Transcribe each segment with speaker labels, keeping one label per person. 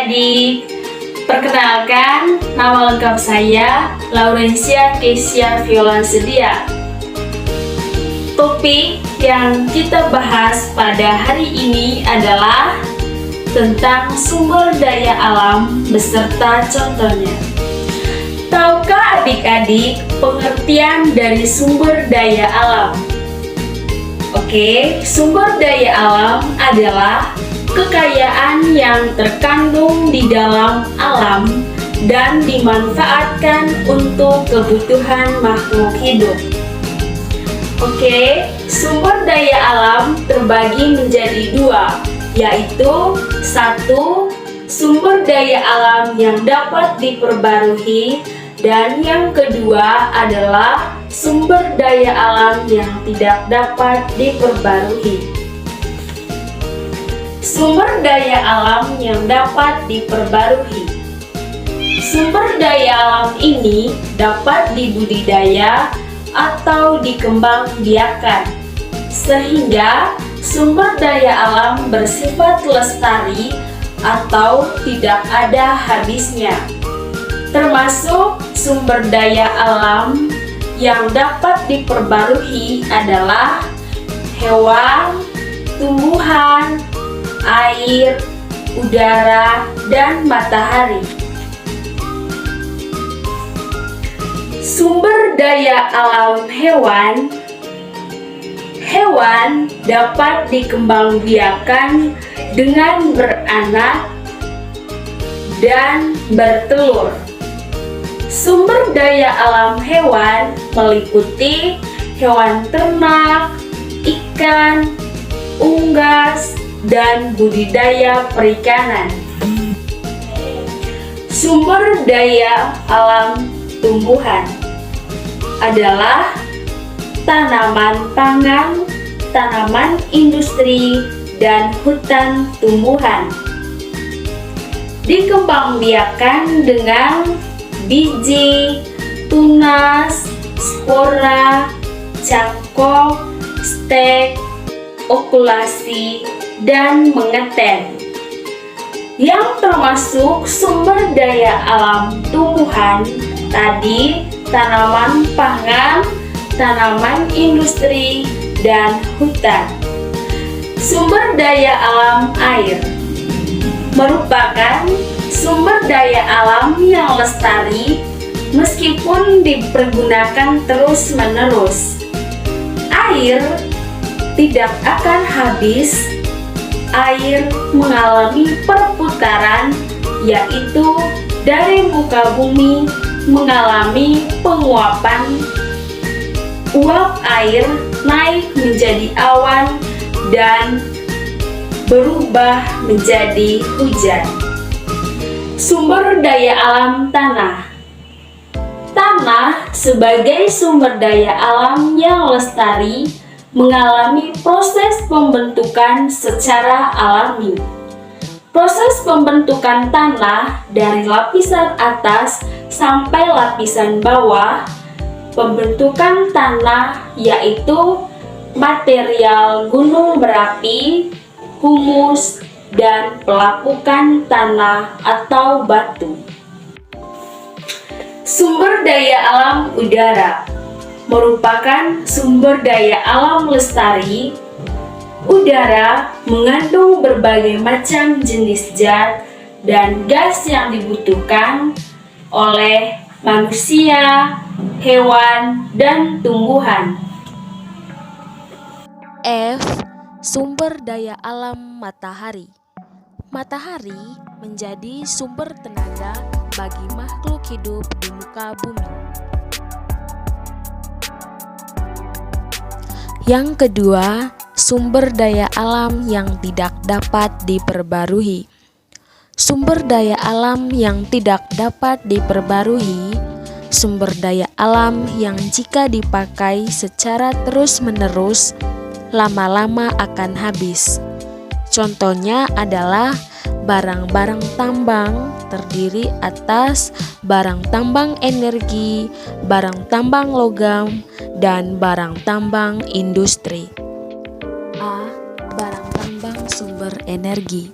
Speaker 1: adik-adik. Perkenalkan, nama lengkap saya Laurencia Kesia Viola Sedia. Topik yang kita bahas pada hari ini adalah tentang sumber daya alam beserta contohnya. Tahukah adik-adik pengertian dari sumber daya alam? Oke, sumber daya alam adalah kekayaan yang terkandung di dalam alam dan dimanfaatkan untuk kebutuhan makhluk hidup. Oke, sumber daya alam terbagi menjadi dua, yaitu satu, sumber daya alam yang dapat diperbarui, dan yang kedua adalah sumber daya alam yang tidak dapat diperbarui. Sumber daya alam yang dapat diperbarui. Sumber daya alam ini dapat dibudidaya atau dikembangbiakan, sehingga sumber daya alam bersifat lestari atau tidak ada habisnya. Termasuk sumber daya alam yang dapat diperbarui adalah hewan, tumbuhan, air, udara, dan matahari. Sumber daya alam hewan. Hewan dapat dikembangbiakan dengan beranak dan bertelur. Sumber daya alam hewan meliputi hewan ternak, ikan, unggas, dan budidaya perikanan. Sumber daya alam tumbuhan adalah tanaman pangan, tanaman industri, dan hutan tumbuhan. Dikembangbiakan dengan biji, tunas, spora, cangkok, stek, okulasi, dan mengeten. Yang termasuk sumber daya alam tumbuhan tadi tanaman pangan, tanaman industri, dan hutan. Sumber daya alam air merupakan sumber daya alam yang lestari meskipun dipergunakan terus-menerus. Air tidak akan habis. Air mengalami perputaran, yaitu dari muka bumi mengalami penguapan. Uap air naik menjadi awan dan berubah menjadi hujan. Sumber daya alam tanah. Tanah sebagai sumber daya alam yang lestari mengalami proses pembentukan secara alami. Proses pembentukan tanah dari lapisan atas sampai lapisan bawah. Pembentukan tanah yaitu material gunung berapi, humus, dan pelapukan tanah atau batu. Sumber daya alam udara merupakan sumber daya alam lestari. Udara mengandung berbagai macam jenis zat dan gas yang dibutuhkan oleh manusia, hewan, dan tumbuhan.
Speaker 2: F. Sumber daya alam matahari. Matahari menjadi sumber tenaga bagi makhluk hidup di muka bumi. Yang kedua, sumber daya alam yang tidak dapat diperbarui. Sumber daya alam yang tidak dapat diperbarui, sumber daya alam yang jika dipakai secara terus-menerus, lama-lama akan habis. Contohnya adalah barang-barang tambang terdiri atas barang tambang energi, barang tambang logam, dan barang tambang industri. A. Barang tambang sumber energi.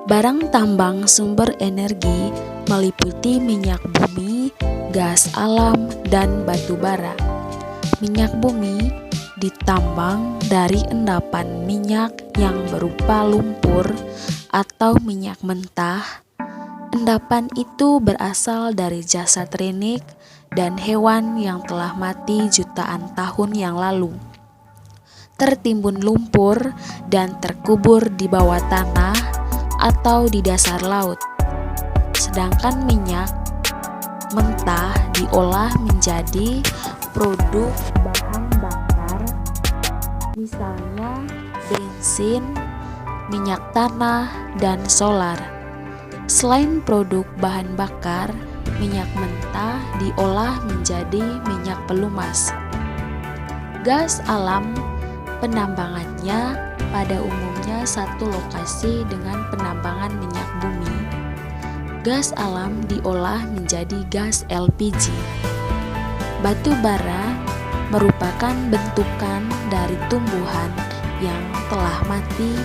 Speaker 2: Barang tambang sumber energi meliputi minyak bumi, gas alam, dan batu bara. Minyak bumi ditambang dari endapan minyak yang berupa lumpur atau minyak mentah. Endapan itu berasal dari jasad renik dan hewan yang telah mati jutaan tahun yang lalu, tertimbun lumpur dan terkubur di bawah tanah atau di dasar laut. Sedangkan minyak mentah diolah menjadi produk bahan bakar, misalnya bensin, minyak tanah, dan solar. Selain produk bahan bakar, minyak mentah diolah menjadi minyak pelumas. Gas alam penambangannya pada umumnya satu lokasi dengan penambangan minyak bumi. Gas alam diolah menjadi gas LPG. Batu bara merupakan bentukan dari tumbuhan yang telah mati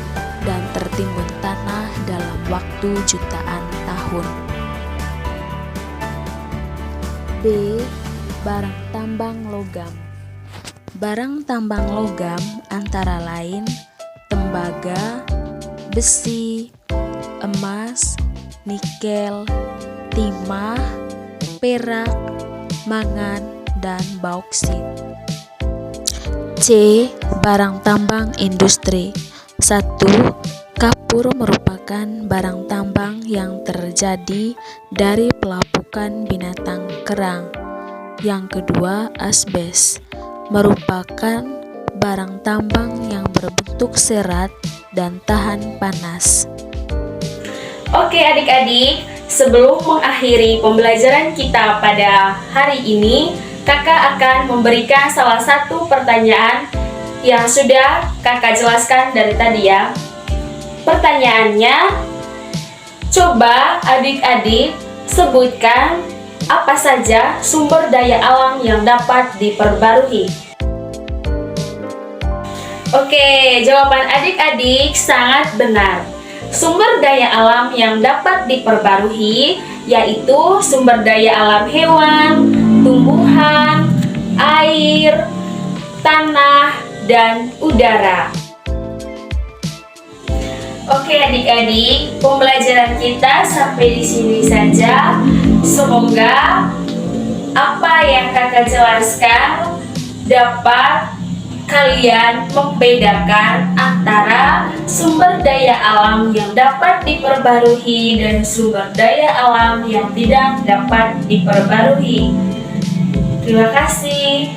Speaker 2: dan tertimbun tanah dalam waktu jutaan tahun. B. Barang tambang logam. Barang tambang logam antara lain tembaga, besi, emas, nikel, timah, perak, mangan, dan bauksit. C. Barang tambang industri. 1. Kapur merupakan barang tambang yang terjadi dari pelapukan binatang kerang. Yang kedua, asbes merupakan barang tambang yang berbentuk serat dan tahan panas.
Speaker 1: Oke adik-adik, sebelum mengakhiri pembelajaran kita pada hari ini, kakak akan memberikan salah satu pertanyaan yang sudah kakak jelaskan dari tadi ya. Pertanyaannya, coba adik-adik sebutkan apa saja sumber daya alam yang dapat diperbarui. Oke, jawaban adik-adik sangat benar. Sumber daya alam yang dapat diperbarui yaitu sumber daya alam hewan, tumbuhan, air, tanah, dan udara. Oke adik-adik, pembelajaran kita sampai di sini saja. Semoga apa yang kakak jelaskan dapat kalian membedakan antara sumber daya alam yang dapat diperbarui dan sumber daya alam yang tidak dapat diperbarui. Terima kasih.